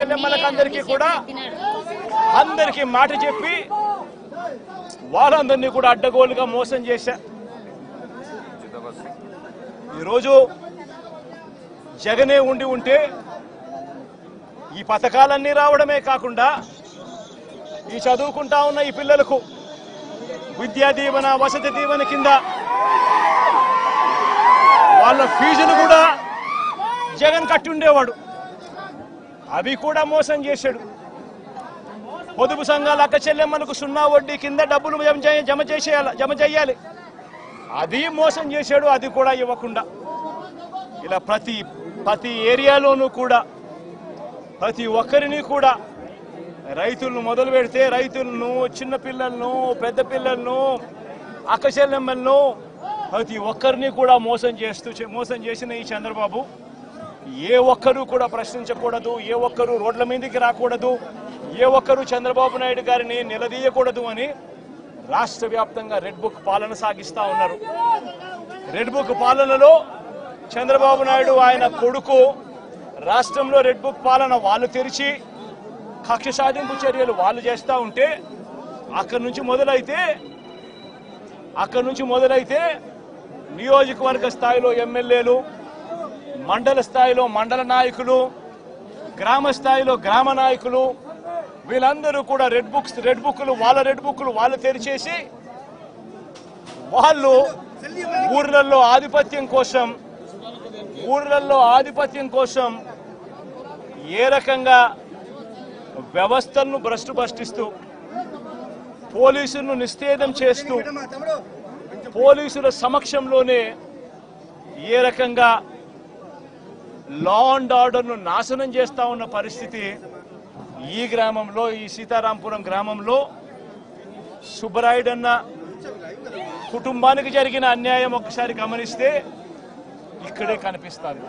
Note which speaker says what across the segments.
Speaker 1: చెల్లెమ్మలకందరికీ కూడా అందరికీ మాట చెప్పి వాళ్ళందరినీ కూడా అడ్డగోలుగా మోసం చేశా. ఈరోజు జగనే ఉంటే ఈ పథకాలన్నీ రావడమే కాకుండా ఈ చదువుకుంటా ఉన్న ఈ పిల్లలకు విద్యా దీవెన వసతి దీవెన కింద వాళ్ళ ఫీజులు కూడా జగన్ కట్టి ఉండేవాడు. అవి కూడా మోసం చేశాడు. పొదుపు సంఘాల అక్క చెల్లెమ్మలకు 0 వడ్డీ కింద డబ్బులు జమ చేయాలి, అది మోసం చేశాడు. అది కూడా ఇవ్వకుండా ఇలా ప్రతి ఏరియాలోనూ కూడా ప్రతి ఒక్కరిని కూడా రైతులను మొదలు పెడితే రైతులను, చిన్న పిల్లలను, పెద్ద పిల్లలను, అక్క చెల్లెమ్మలను ప్రతి ఒక్కరిని కూడా మోసం చేసిన ఈ చంద్రబాబు ఏ ఒక్కరూ కూడా ప్రశ్నించకూడదు, ఏ ఒక్కరూ రోడ్ల మీదకి రాకూడదు, ఏ ఒక్కరూ చంద్రబాబు నాయుడు గారిని నిలదీయకూడదు అని రాష్ట్ర వ్యాప్తంగా రెడ్ బుక్ పాలన సాగిస్తా ఉన్నారు. రెడ్ బుక్ పాలనలో చంద్రబాబు నాయుడు ఆయన కొడుకు రాష్ట్రంలో రెడ్ బుక్ పాలన వాళ్ళు తెరిచి కక్ష సాధింపు చర్యలు వాళ్ళు చేస్తూ ఉంటే అక్కడి నుంచి మొదలైతే నియోజకవర్గ స్థాయిలో ఎమ్మెల్యేలు, మండల స్థాయిలో మండల నాయకులు, గ్రామ స్థాయిలో గ్రామ నాయకులు వీళ్ళందరూ కూడా రెడ్ బుక్లు వాళ్ళు తెరిచేసి వాళ్ళు ఊర్లలో ఆధిపత్యం కోసం ఏ రకంగా వ్యవస్థలను భ్రష్టుపట్టిస్తూ పోలీసులను నిస్తేదం చేస్తూ పోలీసుల సమక్షంలోనే ఏ రకంగా లా అండ్ ఆర్డర్ను నాశనం చేస్తా ఉన్న పరిస్థితి ఈ గ్రామంలో, ఈ సీతారాంపురం గ్రామంలో సుబ్బరాయుడన్న కుటుంబానికి జరిగిన అన్యాయం ఒక్కసారి గమనిస్తే ఇక్కడే కనిపిస్తుంది.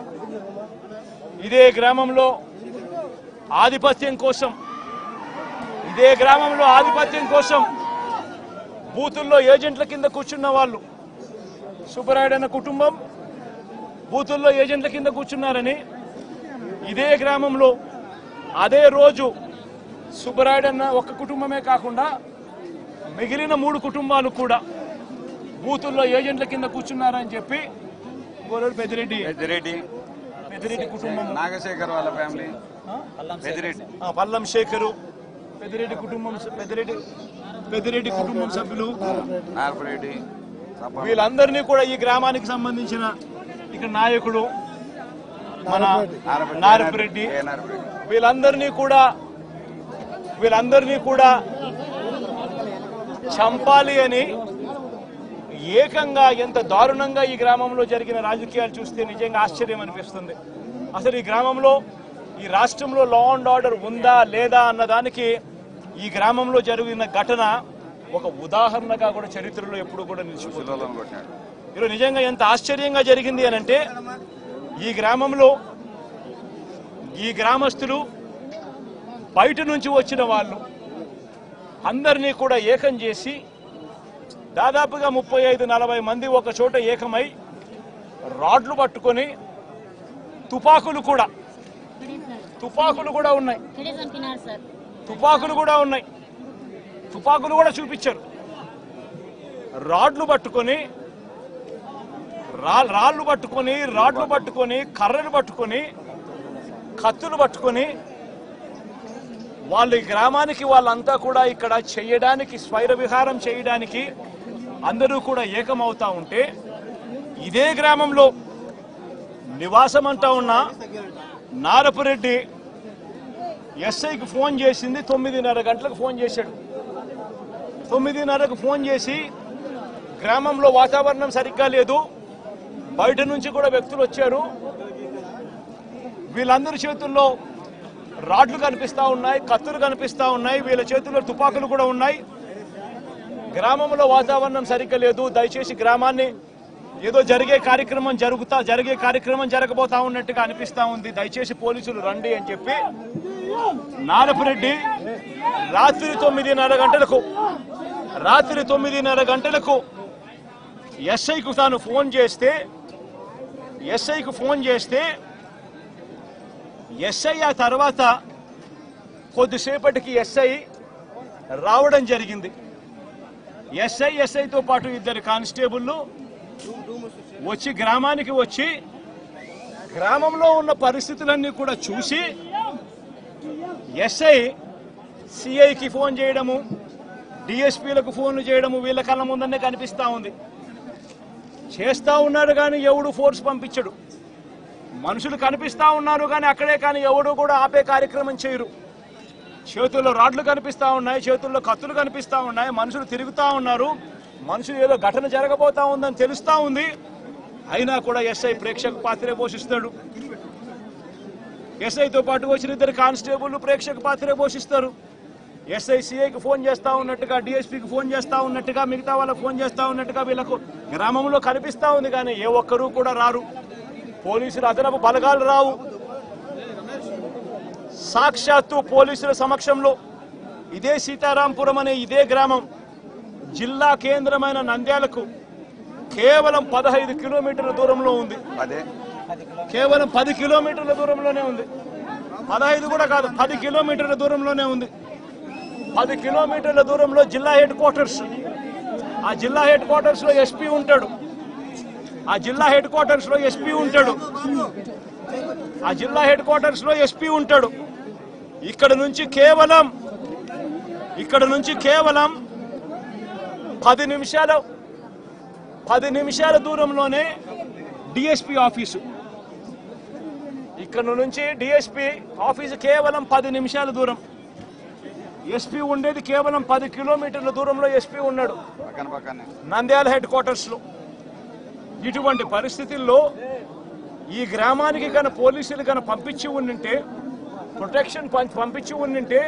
Speaker 1: ఇదే గ్రామంలో ఆధిపత్యం కోసం బూతుల్లో ఏజెంట్ల కింద కూర్చున్న వాళ్ళు, సుబ్బరాయుడన్న కుటుంబం బూతుల్లో ఏజెంట్ల కింద కూర్చున్నారని ఇదే గ్రామంలో అదే రోజు సుబ్బరాయుడన్న ఒక్క కుటుంబమే కాకుండా మిగిలిన 3 కుటుంబాలు కూడా బూతుల్లో ఏజెంట్ల కింద కూర్చున్నారని చెప్పి పెద్దిరెడ్డి కుటుంబం,
Speaker 2: నాగశేఖర్ వాళ్ళ ఫ్యామిలీ,
Speaker 1: పల్లం శేఖరు, పెద్దిరెడ్డి కుటుంబం సభ్యులు వీళ్ళందరినీ కూడా ఈ గ్రామానికి సంబంధించిన ఇక్కడ నాయకుడు మన నారపురెడ్డి వీళ్ళందరినీ కూడా చంపాలి అని ఏకంగా ఎంత దారుణంగా ఈ గ్రామంలో జరిగిన రాజకీయాలు చూస్తే నిజంగా ఆశ్చర్యం అనిపిస్తుంది. అసలు ఈ గ్రామంలో, ఈ రాష్ట్రంలో లా అండ్ ఆర్డర్ ఉందా లేదా అన్నదానికి ఈ గ్రామంలో జరిగిన ఘటన ఒక ఉదాహరణగా కూడా చరిత్రలో ఎప్పుడు కూడా నిలిచిపోతుంది. ఈరోజు నిజంగా ఎంత ఆశ్చర్యంగా జరిగింది అని అంటే ఈ గ్రామంలో ఈ గ్రామస్తులు బయట నుంచి వచ్చిన వాళ్ళు అందరినీ కూడా ఏకం చేసి దాదాపుగా 35-40 మంది ఒక చోట ఏకమై రాడ్లు పట్టుకొని తుపాకులు కూడా ఉన్నాయి, తుపాకులు కూడా చూపించారు. రాడ్లు పట్టుకొని కర్రలు పట్టుకొని కత్తులు పట్టుకొని వాళ్ళు ఈ గ్రామానికి వాళ్ళంతా కూడా ఇక్కడ చేయడానికి, స్వైర విహారం చేయడానికి అందరూ కూడా ఏకమవుతా ఉంటే ఇదే గ్రామంలో నివాసం అంటా ఉన్న నారపురెడ్డి ఎస్ఐకి ఫోన్ చేసింది 9:30 గంటలకు ఫోన్ చేశాడు. 9:30కు ఫోన్ చేసి గ్రామంలో వాతావరణం సరిగ్గా లేదు, బయట నుంచి కూడా వ్యక్తులు వచ్చారు, వీళ్ళందరి చేతుల్లో రాడ్లు కనిపిస్తా ఉన్నాయి, కత్తులు కనిపిస్తా ఉన్నాయి, వీళ్ళ చేతుల్లో తుపాకులు కూడా ఉన్నాయి, గ్రామంలో వాతావరణం సరిగ్గా లేదు, దయచేసి గ్రామాన్ని ఏదో జరిగే కార్యక్రమం జరగబోతా ఉన్నట్టుగా అనిపిస్తా ఉంది, దయచేసి పోలీసులు రండి అని చెప్పి నారపురెడ్డి రాత్రి 9:30 గంటలకు ఎస్ఐకు తాను ఫోన్ చేస్తే ఎస్ఐ ఆ తర్వాత కొద్దిసేపటికి ఎస్ఐ రావడం జరిగింది. ఎస్ఐతో పాటు ఇద్దరు కానిస్టేబుళ్ళు వచ్చి గ్రామానికి వచ్చి గ్రామంలో ఉన్న పరిస్థితులన్నీ కూడా చూసి ఎస్ఐ సిఐకి ఫోన్ చేయడము, డిఎస్పీలకు ఫోన్లు చేయడము వీళ్ళ కళ్ళ ముందనే కనిపిస్తూ ఉంది. చేస్తూ ఉన్నారు కానీ ఎవడు ఫోర్స్ పంపించడు. మనుషులు కనిపిస్తూ ఉన్నారు కానీ అక్కడే కానీ ఎవడు కూడా ఆపే కార్యక్రమం చేయరు. చేతుల్లో రాడ్లు కనిపిస్తూ ఉన్నాయి, చేతుల్లో కత్తులు కనిపిస్తూ ఉన్నాయి, మనుషులు తిరుగుతూ ఉన్నారు. మనుషులు ఏదో ఘటన జరగబోతా ఉందని తెలుస్తూ ఉంది. అయినా కూడా ఎస్ఐ ప్రేక్షక పాత్రే పోషిస్తాడు. ఎస్ఐతో పాటు వచ్చిన ఇద్దరు కానిస్టేబుల్ ప్రేక్షక పాత్రే పోషిస్తారు. ఎస్ఐ సిఐకి ఫోన్ చేస్తూ ఉన్నట్టుగా, డిఎస్పీకి ఫోన్ చేస్తూ ఉన్నట్టుగా, మిగతా వాళ్ళకి ఫోన్ చేస్తూ ఉన్నట్టుగా వీళ్ళకు గ్రామంలో కనిపిస్తూ ఉంది కానీ ఏ ఒక్కరూ కూడా రారు. పోలీసులు అదనపు బలగాలు రావు. సాక్షాత్తు పోలీసుల సమక్షంలో ఇదే సీతారాంపురం అనే ఇదే గ్రామం జిల్లా కేంద్రమైన నంద్యాలకు కేవలం 15 కిలోమీటర్ల దూరంలో ఉంది. కేవలం 10 కిలోమీటర్ల దూరంలోనే ఉంది. 15 కూడా కాదు, 10 కిలోమీటర్ల దూరంలోనే ఉంది. 10 కిలోమీటర్ల దూరంలో జిల్లా హెడ్ క్వార్టర్స్. ఆ జిల్లా హెడ్ క్వార్టర్స్ లో ఎస్పీ ఉంటాడు. ఆ జిల్లా హెడ్ క్వార్టర్స్ లో ఎస్పీ ఉంటాడు. ఆ జిల్లా హెడ్ క్వార్టర్స్ లో ఎస్పీ ఉంటాడు. ఇక్కడ నుంచి కేవలం 10 నిమిషాల దూరంలోనే డిఎస్పీ ఆఫీసు. ఇక్కడ నుంచి డిఎస్పీ ఆఫీసు కేవలం 10 నిమిషాల దూరం. ఎస్పీ ఉండేది కేవలం 10 కిలోమీటర్ల దూరంలో ఎస్పీ ఉన్నాడు నంద్యాల హెడ్ క్వార్టర్స్ లో. ఇటువంటి పరిస్థితుల్లో ఈ గ్రామానికి కన పోలీసులు కన పంపించి ఉండింటే, ప్రొటెక్షన్ పంపించి ఉండింటే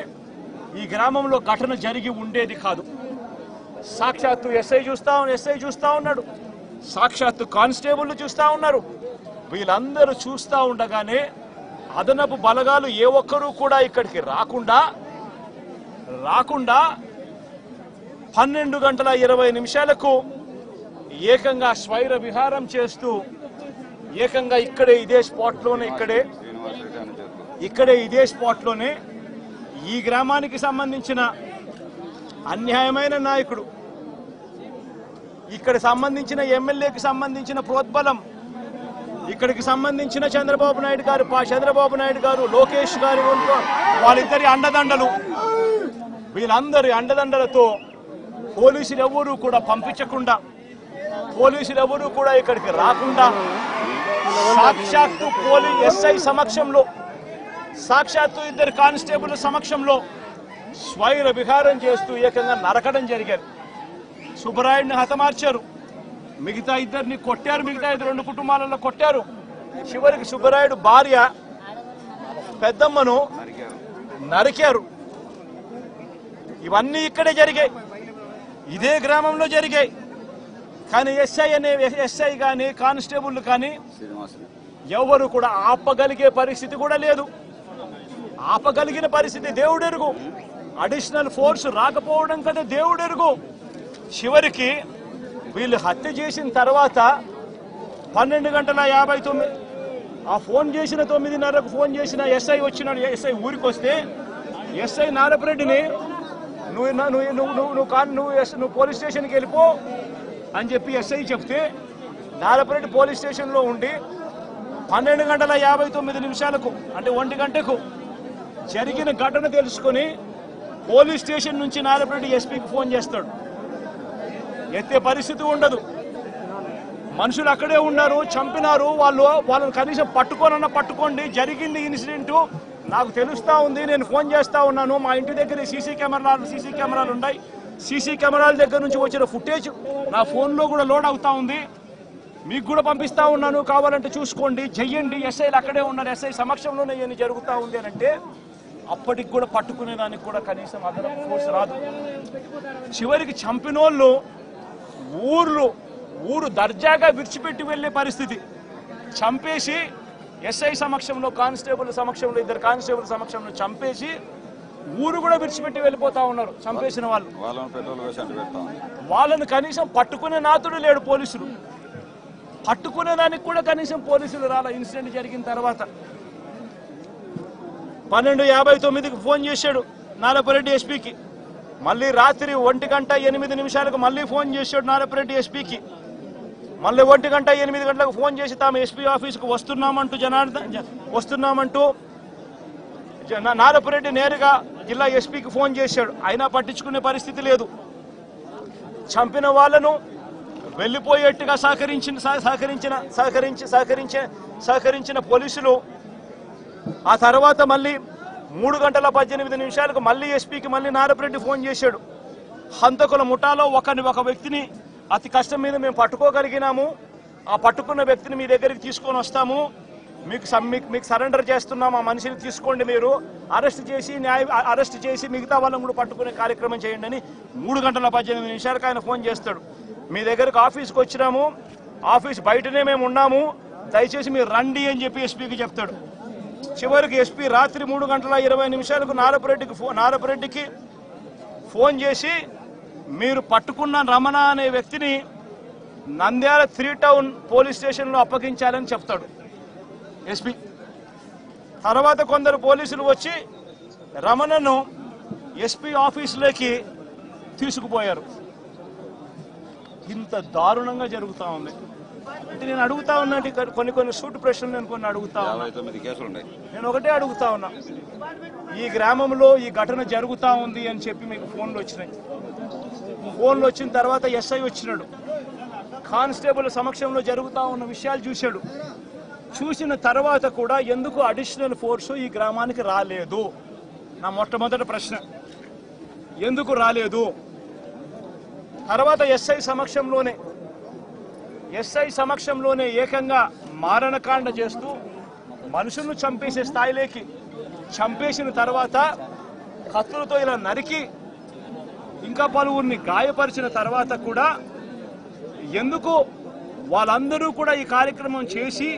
Speaker 1: ఈ గ్రామంలో ఘటన జరిగి ఉండేది కాదు. సాక్షాత్తు ఎస్ఐ చూస్తా ఉన్నాడు, సాక్షాత్తు కానిస్టేబుల్ చూస్తా ఉన్నారు. వీళ్ళందరూ చూస్తా ఉండగానే అదనపు బలగాలు ఏ ఒక్కరూ కూడా ఇక్కడికి రాకుండా 12:20 ఏకంగా స్వైర విహారం చేస్తూ ఏకంగా ఇక్కడే ఇదే స్పాట్లోనే ఈ గ్రామానికి సంబంధించిన అన్యాయమైన నాయకుడు, ఇక్కడ సంబంధించిన ఎమ్మెల్యేకి సంబంధించిన ప్రోద్బలం, ఇక్కడికి సంబంధించిన చంద్రబాబు నాయుడు గారు లోకేష్ గారు వాళ్ళిద్దరి అండదండలు, వీళ్ళందరి అండదండలతో పోలీసులు ఎవరూ కూడా పంపించకుండా, పోలీసులు ఎవరూ కూడా ఇక్కడికి రాకుండా సాక్షాత్తు ఎస్ఐ సమక్షంలో, సాక్షాత్తు ఇద్దరు కానిస్టేబుల్ సమక్షంలో స్వైర విహారం చేస్తూ ఏకంగా నరకడం జరిగారు. సుబ్బరాయుడిని హతమార్చారు, మిగతా ఇద్దరిని కొట్టారు, మిగతా 2 కుటుంబాలలో కొట్టారు. చివరికి సుబ్బరాయుడు భార్య పెద్దమ్మను నరికారు. ఇవన్నీ ఇక్కడే జరిగాయి, ఇదే గ్రామంలో జరిగాయి. కానీ ఎస్ఐ కానీ కానిస్టేబుల్ కానీ ఎవరు కూడా ఆపగలిగే పరిస్థితి కూడా లేదు. ఆపగలిగిన పరిస్థితి దేవుడెరుగు. అడిషనల్ ఫోర్స్ రాకపోవడం కదా దేవుడెరుగు. చివరికి వీళ్ళు హత్య చేసిన తర్వాత 12:59 ఆ ఫోన్ చేసిన 9:30కు ఫోన్ చేసిన ఎస్ఐ వచ్చినాడు. ఎస్ఐ ఊరికి వస్తే ఎస్ఐ నారపరెడ్డిని నువ్వు పోలీస్ స్టేషన్కి వెళ్ళిపో అని చెప్పి ఎస్ఐ చెప్తే నారపరెడ్డి పోలీస్ స్టేషన్లో ఉండి 12:59 అంటే 1 గంటకు జరిగిన ఘటన తెలుసుకొని పోలీస్ స్టేషన్ నుంచి నారపరెడ్డి ఎస్పీకి ఫోన్ చేస్తాడు. ఎత్తే పరిస్థితి ఉండదు. మనుషులు అక్కడే ఉన్నారు, చంపినారు. వాళ్ళని కనీసం పట్టుకోండి, జరిగింది ఇన్సిడెంట్ నాకు తెలుస్తా ఉంది, నేను ఫోన్ చేస్తా ఉన్నాను. మా ఇంటి దగ్గర సీసీ కెమెరాలు ఉన్నాయి. సీసీ కెమెరాల దగ్గర నుంచి వచ్చిన ఫుటేజ్ నా ఫోన్లో కూడా లోడ్ అవుతా ఉంది. మీకు కూడా పంపిస్తా ఉన్నాను, కావాలంటే చూసుకోండి, చెయ్యండి. ఎస్ఐలు అక్కడే ఉన్నారు, ఎస్ఐ సమక్షంలోనే ఏమి జరుగుతూ ఉంది అని అంటే అప్పటికి కూడా పట్టుకునేదానికి కూడా కనీసం అదనపు ఫోర్స్ రాదు. చివరికి చంపినోళ్ళు ఊరు దర్జాగా విడిచిపెట్టి వెళ్లే పరిస్థితి. చంపేసి ఎస్ఐ సమక్షంలో, కానిస్టేబుల్ సమక్షంలో, 2 కానిస్టేబుల్ సమక్షంలో చంపేసి ఊరు కూడా విడిచిపెట్టి వెళ్ళిపోతా ఉన్నారు చంపేసిన వాళ్ళు. వాళ్ళని కనీసం పట్టుకునే నాతుడు లేడు. పోలీసులు పట్టుకునేదానికి కూడా కనీసం పోలీసులు రాల. ఇన్సిడెంట్ జరిగిన తర్వాత 12:59కి ఫోన్ చేశాడు నారపరెడ్డి ఎస్పీకి. మళ్ళీ రాత్రి 1:08 మళ్ళీ ఫోన్ చేశాడు నారపరెడ్డి ఎస్పీకి. మళ్ళీ 1:08 ఫోన్ చేసి తాము ఎస్పీ ఆఫీస్కి వస్తున్నామంటూ నారపరెడ్డి నేరుగా జిల్లా ఎస్పీకి ఫోన్ చేశాడు. అయినా పట్టించుకునే పరిస్థితి లేదు. చంపిన వాళ్ళను వెళ్ళిపోయేట్టుగా సహకరించిన పోలీసులు ఆ తర్వాత మళ్ళీ 3:18 మళ్ళీ ఎస్పీకి మళ్ళీ నారపరెడ్డి ఫోన్ చేశాడు. హంతకుల ముఠాలో ఒక వ్యక్తిని అతి కష్టం మీద మేము పట్టుకోగలిగినాము. ఆ పట్టుకున్న వ్యక్తిని మీ దగ్గరికి తీసుకొని వస్తాము, మీకు సరెండర్ చేస్తున్నాము, ఆ మనిషిని తీసుకోండి, మీరు అరెస్ట్ చేసి మిగతా వాళ్ళని కూడా పట్టుకునే కార్యక్రమం చేయండి అని 3:18 ఆయన ఫోన్ చేస్తాడు. మీ దగ్గరకు ఆఫీస్కి వచ్చినాము, ఆఫీస్ బయటనే మేము ఉన్నాము, దయచేసి మీరు రండి అని చెప్పి ఎస్పీకి చెప్తాడు. చివరికి ఎస్పీ రాత్రి 3:20 నారపరెడ్డికి ఫోన్ చేసి మీరు పట్టుకున్న రమణ అనే వ్యక్తిని నంద్యాల 3 టౌన్ పోలీస్ స్టేషన్లో అప్పగించాలని చెప్తాడు ఎస్పీ. తర్వాత కొందరు పోలీసులు వచ్చి రమణను ఎస్పీ ఆఫీసులోకి తీసుకుపోయారు. ఇంత దారుణంగా జరుగుతూ ఉంది. అంటే నేను అడుగుతా ఉన్నా, కొన్ని సూటు ప్రశ్నలు నేను కొన్ని అడుగుతా ఉన్నా. నేను ఒకటే అడుగుతా ఉన్నా, ఈ గ్రామంలో ఈ ఘటన జరుగుతూ ఉంది అని చెప్పి మీకు ఫోన్లు వచ్చినాయి. ఫోన్లు వచ్చిన తర్వాత ఎస్ఐ వచ్చినాడు, కానిస్టేబుల్ సమక్షంలో జరుగుతూ ఉన్న విషయాలు చూశాడు. చూసిన తర్వాత కూడా ఎందుకు అడిషనల్ ఫోర్సు ఈ గ్రామానికి రాలేదు? నా మొట్టమొదటి ప్రశ్న, ఎందుకు రాలేదు? తర్వాత ఎస్ఐ సమక్షంలోనే ఏకంగా మారణకాండ చేస్తూ మనుషులను చంపేసే స్థాయిలోకి చంపేసిన తర్వాత కత్తులతో ఇలా నరికి ఇంకా పలువురిని గాయపరిచిన తర్వాత కూడా ఎందుకు వాళ్ళందరూ కూడా ఈ కార్యక్రమం చేసి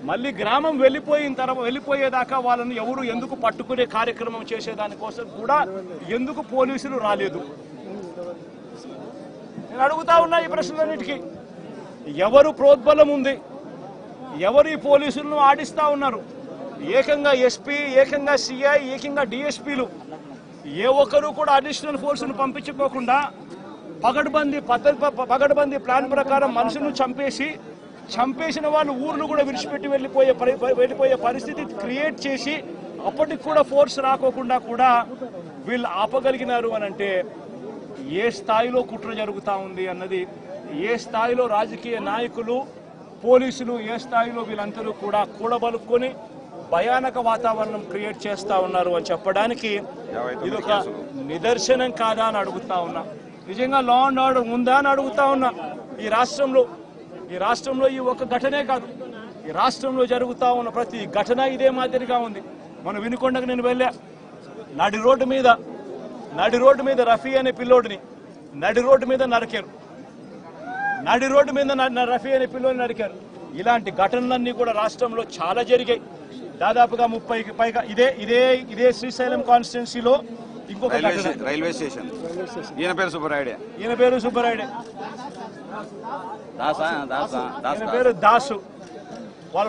Speaker 1: మళ్ళీ గ్రామం వెళ్ళిపోయేదాకా వాళ్ళని ఎవరు ఎందుకు పట్టుకునే కార్యక్రమం చేసేదానికోసం కూడా ఎందుకు పోలీసులు రాలేదు? నేను అడుగుతా ఉన్నా ఈ ప్రశ్నలన్నిటికీ. ఎవరు ప్రోద్బలం ఉంది? ఎవరు ఈ పోలీసులను ఆడిస్తా ఉన్నారు? ఏకంగా ఎస్పీ, ఏకంగా సిఐ, ఏకంగా డిఎస్పీలు ఏ ఒక్కరు కూడా అడిషనల్ ఫోర్సును పంపించుకోకుండా పగడ్బందీ ప్లాన్ ప్రకారం మనుషులను చంపేసిన వాళ్ళు ఊర్లు కూడా విడిచిపెట్టి వెళ్ళిపోయే పరిస్థితి క్రియేట్ చేసి అప్పటికి కూడా ఫోర్స్ రాకోకుండా కూడా వీళ్ళు ఆపగలిగినారు అని అంటే ఏ స్థాయిలో కుట్ర జరుగుతూ ఉంది అన్నది, ఏ స్థాయిలో రాజకీయ నాయకులు, పోలీసులు, ఏ స్థాయిలో వీళ్ళందరూ కూడా కూడబలుక్కొని భయానక వాతావరణం క్రియేట్ చేస్తూ ఉన్నారు అని చెప్పడానికి ఇదొక నిదర్శనం కాదా అని అడుగుతా ఉన్నా. నిజంగా లా అండ్ ఆర్డర్ ఉందా అని అడుగుతా ఉన్నా. ఈ రాష్ట్రంలో ఈ ఒక్క ఘటనే కాదు, ఈ రాష్ట్రంలో జరుగుతూ ఉన్న ప్రతి ఘటన ఇదే మాదిరిగా ఉంది. మనం వినుకొండకు నేను వెళ్ళా, నడి రోడ్డు మీద రఫీ అనే పిల్లోడిని నడి రోడ్డు మీద నరికారు. రఫీ అనే పిల్లోడిని నరికారు. ఇలాంటి ఘటనలన్నీ కూడా రాష్ట్రంలో చాలా జరిగాయి. దాదాపుగా 30కి పైగా ఇదే శ్రీశైలం కాన్స్టిట్యున్సీలో ఇంకొక
Speaker 2: రైల్వే స్టేషన్, ఈయన పేరు సుబ్బరాయుడే,
Speaker 1: పేరు దాసు. వాళ్ళ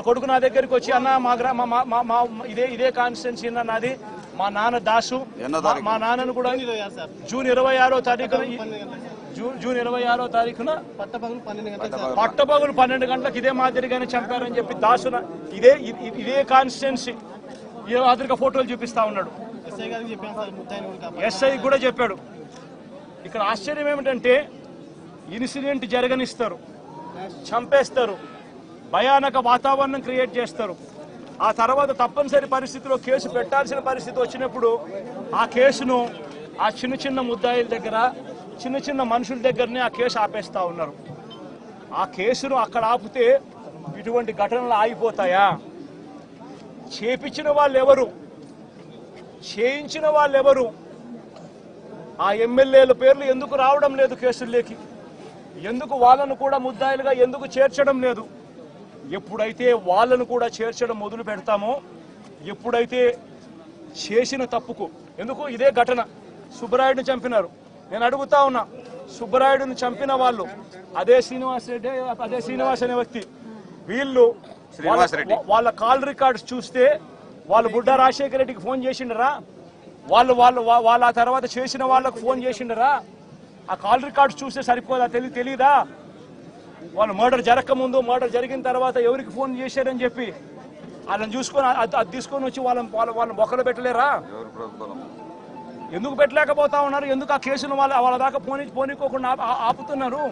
Speaker 1: కొడుకు నా దగ్గరికి వచ్చి, అన్న మా ఇదే కాన్స్టిట్యున్సీ నాది, మా నాన్న దాసు, మా నాన్నను కూడా జూన్ 26వ తారీఖున పట్టపగలు 12 గంటలకు ఇదే మాదిరిగానే చంపారని చెప్పి దాసున ఇదే కాన్స్టిట్యున్సీ మాదిరిగా ఫోటోలు చూపిస్తా ఉన్నాడు. ఎస్ఐ కూడా చెప్పాడు. ఇక్కడ ఆశ్చర్యం ఏమిటంటే ఇన్సిడెంట్ జరగనిస్తారు, చంపేస్తారు, భయానక వాతావరణం క్రియేట్ చేస్తారు. ఆ తర్వాత తప్పనిసరి పరిస్థితిలో కేసు పెట్టాల్సిన పరిస్థితి వచ్చినప్పుడు ఆ కేసును ఆ చిన్న ముద్దాయిల దగ్గర, చిన్న మనుషుల దగ్గరనే ఆ కేసు ఆపేస్తా ఉన్నారు. ఆ కేసును అక్కడ ఆపితే ఇటువంటి ఘటనలు ఆగిపోతాయా? చేపించిన వాళ్ళు ఎవరు? చేయించిన వాళ్ళు ఎవరు? ఆ ఎమ్మెల్యేల పేర్లు ఎందుకు రావడం లేదు కేసుల్లోకి? ఎందుకు వాళ్ళను కూడా ముద్దాయిలుగా ఎందుకు చేర్చడం లేదు? ఎప్పుడైతే వాళ్ళను కూడా చేర్చడం మొదలు పెడతామో, ఎప్పుడైతే చేసిన తప్పుకు, ఎందుకు ఇదే ఘటన సుబ్బరాయుడిని చంపినారు. నేను అడుగుతా ఉన్నా, సుబ్బరాయుడిని చంపిన వాళ్ళు అదే శ్రీనివాస్ అనే వ్యక్తి. వీళ్ళు వాళ్ళ కాల్ రికార్డ్స్ చూస్తే వాళ్ళు బుడ్డా రాజశేఖర రెడ్డికి ఫోన్ చేసిండరా, వాళ్ళు ఆ తర్వాత చేసిన వాళ్ళకు ఫోన్ చేసిండరా? ఆ కాల్ రికార్డ్స్ చూస్తే సరిపోదా? తెలీదా? వాళ్ళు మర్డర్ జరగకముందు, మర్డర్ జరిగిన తర్వాత ఎవరికి ఫోన్ చేశారని చెప్పి వాళ్ళని చూసుకొని అది తీసుకొని వచ్చి వాళ్ళని బొక్కలు పెట్టలేరా? ఎందుకు పెట్టలేకపోతా ఉన్నారు? ఎందుకు ఆ కేసును వాళ్ళ దాకా పోనీకోకుండా ఆపుతున్నారు?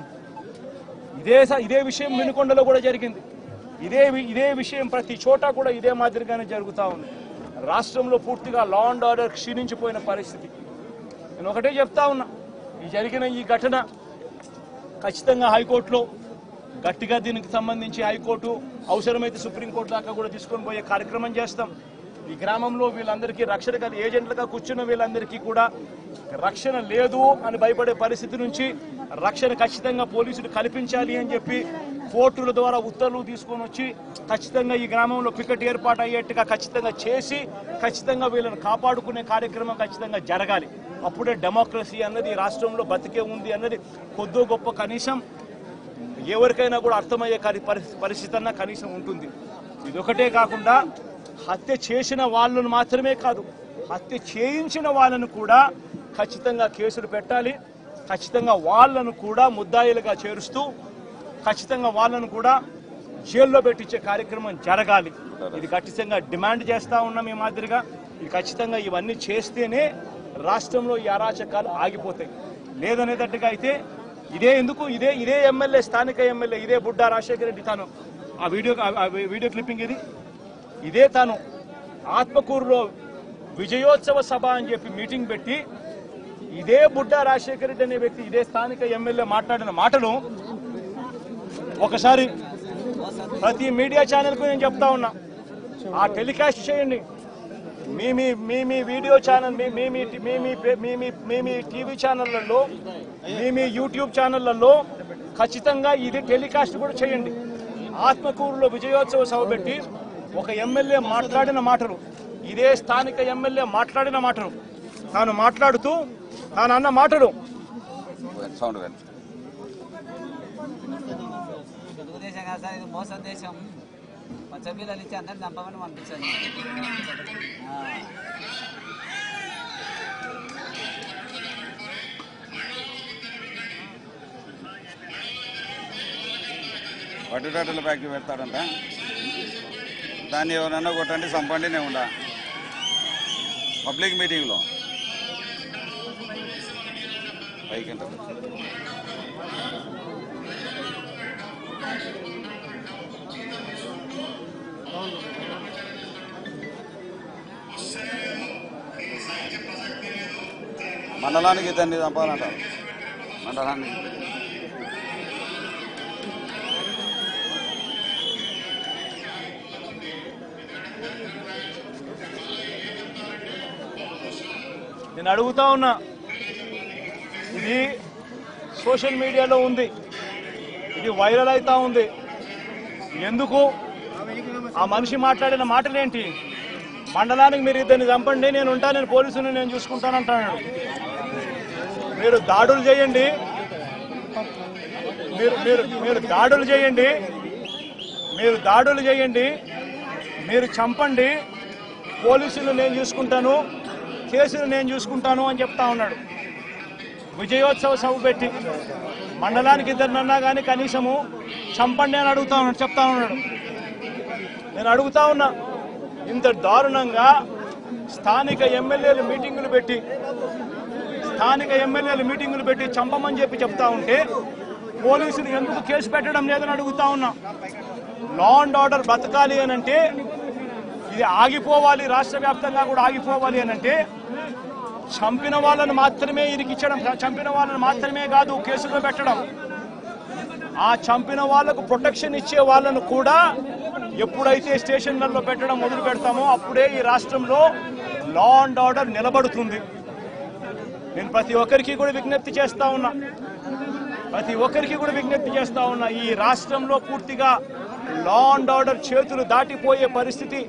Speaker 1: ఇదే విషయం వినుకొండలో కూడా జరిగింది. ఇదే విషయం ప్రతి చోట కూడా ఇదే మాదిరిగానే జరుగుతూ ఉంది. రాష్ట్రంలో పూర్తిగా లా అండ్ ఆర్డర్ క్షీణించిపోయిన పరిస్థితి. నేను ఒకటే చెప్తా ఉన్నా, జరిగిన ఈ ఘటన ఖచ్చితంగా హైకోర్టులో గట్టిగా దీనికి సంబంధించి హైకోర్టు అవసరమైతే సుప్రీంకోర్టు దాకా కూడా తీసుకొని పోయే కార్యక్రమం చేస్తాం. ఈ గ్రామంలో వీళ్ళందరికీ రక్షణ ఏజెంట్లుగా కూర్చున్న వీళ్ళందరికీ కూడా రక్షణ లేదు అని భయపడే పరిస్థితి నుంచి రక్షణ ఖచ్చితంగా పోలీసులు కల్పించాలి అని చెప్పి కోర్టుల ద్వారా ఉత్తర్వులు తీసుకొని వచ్చి ఖచ్చితంగా ఈ గ్రామంలో పికెట్ ఏర్పాటు అయ్యేట్టుగా ఖచ్చితంగా చేసి ఖచ్చితంగా వీళ్ళని కాపాడుకునే కార్యక్రమం ఖచ్చితంగా జరగాలి. అప్పుడే డెమోక్రసీ అన్నది రాష్ట్రంలో బతికే ఉంది అన్నది కొద్దో గొప్ప కనీసం ఎవరికైనా కూడా అర్థమయ్యే పరిస్థితి అన్న కనీసం ఉంటుంది. ఇదొకటే కాకుండా హత్య చేసిన వాళ్ళను మాత్రమే కాదు, హత్య చేయించిన వాళ్ళను కూడా ఖచ్చితంగా కేసులు పెట్టాలి. ఖచ్చితంగా వాళ్ళను కూడా ముద్దాయిలుగా చేరుస్తూ ఖచ్చితంగా వాళ్ళను కూడా జైల్లో పెట్టించే కార్యక్రమం జరగాలి. ఇది ఖచ్చితంగా డిమాండ్ చేస్తూ ఉన్నాం. ఈ మాదిరిగా ఇది ఖచ్చితంగా ఇవన్నీ చేస్తేనే రాష్ట్రంలో ఈ అరాచకాలు ఆగిపోతాయి. లేదనేటట్టుగా అయితే ఇదే ఎమ్మెల్యే, స్థానిక ఎమ్మెల్యే ఇదే బుడ్డా రాజశేఖర రెడ్డి, తాను ఆ వీడియో క్లిప్పింగ్ ఇదే తాను ఆత్మకూరులో విజయోత్సవ సభ అని చెప్పి మీటింగ్ పెట్టి ఇదే బుడ్డా రాజశేఖర రెడ్డి అనే వ్యక్తి ఇదే స్థానిక ఎమ్మెల్యే మాట్లాడిన మాటలు ఒకసారి ప్రతి మీడియా ఛానల్కు నేను చెప్తా ఉన్నా, ఆ టెలికాస్ట్ చేయండి. మీ వీడియో ఛానల్, మీ టీవీ ఛానళ్లలో, మీ యూట్యూబ్ ఛానళ్లలో ఖచ్చితంగా ఇది టెలికాస్ట్ కూడా చేయండి. ఆత్మకూరులో విజయోత్సవ సభ పెట్టి ఒక ఎమ్మెల్యే మాట్లాడిన మాటలు, ఇదే స్థానిక ఎమ్మెల్యే మాట్లాడిన మాటలు, తాను మాట్లాడుతూ తాను అన్న మాటలు
Speaker 3: తెలుగుదేశం కాదు సార్, ఇది మోసం దేశం. మా సభ్యులను ఇచ్చి అందరిని చంపమని పంపించాను.
Speaker 2: పట్టుటాటల ఫ్యాక్టరీ పెడతాడంట, దాన్ని ఎవరన్నా కొట్టండి చంపండి నేను ఉండా పబ్లిక్ మీటింగ్లో పైకి మండలానికి ఇద్దరిని చంపాలంటారు. మండలానికి
Speaker 1: నేను అడుగుతా ఉన్నా, ఇది సోషల్ మీడియాలో ఉంది, ఇది వైరల్ అవుతా ఉంది. ఎందుకు? ఆ మనిషి మాట్లాడిన మాటలేంటి? మండలానికి మీరు ఇద్దరిని చంపండి, నేను ఉంటాను, నేను పోలీసుని నేను చూసుకుంటానంటాడు. మీరు దాడులు చేయండి, మీరు దాడులు చేయండి, మీరు చంపండి, పోలీసులు నేను చూసుకుంటాను, కేసులు నేను చూసుకుంటాను అని చెప్తా ఉన్నాడు. విజయోత్సవ సభ పెట్టి మండలానికి ఇద్దరినన్నా కానీ కనీసము చంపండి అని చెప్తా ఉన్నాడు. నేను అడుగుతా ఉన్నా, ఇంత దారుణంగా స్థానిక ఎమ్మెల్యేలు మీటింగులు పెట్టి చంపమని చెప్పి చెప్తా ఉంటే పోలీసులు ఎందుకు కేసు పెట్టడం లేదని అడుగుతా ఉన్నా. లా అండ్ ఆర్డర్ బతకాలి అనంటే, ఇది ఆగిపోవాలి, రాష్ట్ర వ్యాప్తంగా కూడా ఆగిపోవాలి అనంటే చంపిన వాళ్ళను మాత్రమే ఇరికిచ్చడం, చంపిన వాళ్ళను మాత్రమే కాదు కేసులో పెట్టడం, ఆ చంపిన వాళ్లకు ప్రొటెక్షన్ ఇచ్చే వాళ్ళను కూడా ఎప్పుడైతే స్టేషన్లలో పెట్టడం మొదలు పెడతామో అప్పుడే ఈ రాష్ట్రంలో లా అండ్ ఆర్డర్ నిలబడుతుంది. నేను ప్రతి ఒక్కరికి కూడా విజ్ఞప్తి చేస్తా ఉన్నా, ఈ రాష్ట్రంలో పూర్తిగా లా అండ్ ఆర్డర్ చేతులు దాటిపోయే పరిస్థితి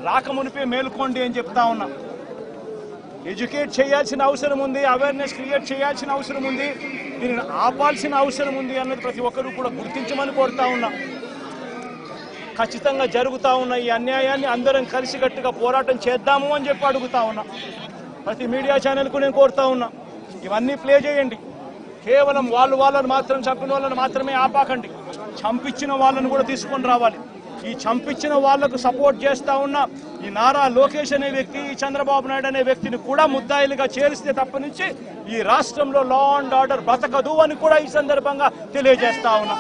Speaker 1: రాకమునిపే మేలుకోండి అని చెప్తా ఉన్నా. ఎడ్యుకేట్ చేయాల్సిన అవసరం ఉంది, అవేర్నెస్ క్రియేట్ చేయాల్సిన అవసరం ఉంది, దీనిని ఆపాల్సిన అవసరం ఉంది అన్నది ప్రతి ఒక్కరూ కూడా గుర్తించమని కోరుతా ఉన్నా. ఖచ్చితంగా జరుగుతూ ఉన్న ఈ అన్యాయాన్ని అందరం కలిసికట్టుగా పోరాటం చేద్దాము అని చెప్పి అడుగుతా ఉన్నా. ప్రతి మీడియా ఛానల్కు నేను కోరుతా ఉన్నా, ఇవన్నీ ప్లే చేయండి. కేవలం వాళ్ళని మాత్రం చంపిన వాళ్ళని మాత్రమే ఆపాకండి, చంపించిన వాళ్ళని కూడా తీసుకొని రావాలి. ఈ చంపించిన వాళ్లకు సపోర్ట్ చేస్తా ఉన్న ఈ నారా లోకేష్ అనే వ్యక్తి, ఈ చంద్రబాబు నాయుడు అనే వ్యక్తిని కూడా ముద్దాయిలుగా చేరిస్తే తప్ప నుంచి ఈ రాష్ట్రంలో లా అండ్ ఆర్డర్ బతకదు అని కూడా ఈ సందర్భంగా తెలియజేస్తా ఉన్నా.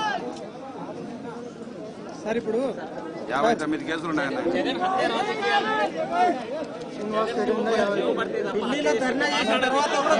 Speaker 4: సార్ ఇప్పుడు
Speaker 2: 59 కేసులు ఉన్నాయన్న.
Speaker 4: ఢిల్లీలో ధర్నా చేసిన తర్వాత కూడా